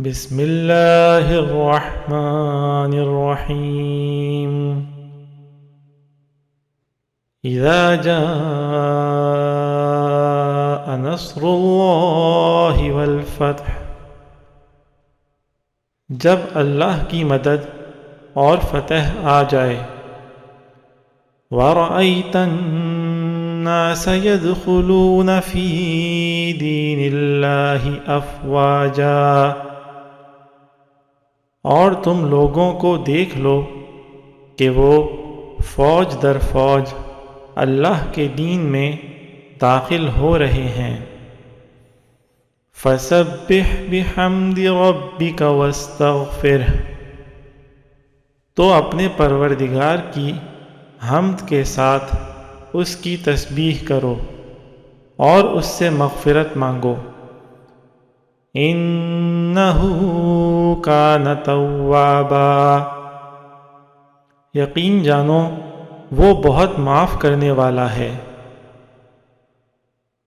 بسم اللہ الرحمن الرحیم اذا جاء نصر اللہ والفتح، جب اللہ کی مدد اور فتح آ جائے، وَرَأَيْتَ النَّاسَ يَدْخُلُونَ فِي دِينِ اللَّهِ أَفْوَاجًا، اور تم لوگوں کو دیکھ لو کہ وہ فوج در فوج اللہ کے دین میں داخل ہو رہے ہیں۔ فَسَبِّحْ بِحَمْدِ رَبِّكَ وَاسْتَغْفِرْهُ، تو اپنے پروردگار کی حمد کے ساتھ اس کی تسبیح کرو اور اس سے مغفرت مانگو، اِنَّهُ كَانَ تَوَّابًا، یقین جانو وہ بہت معاف کرنے والا ہے۔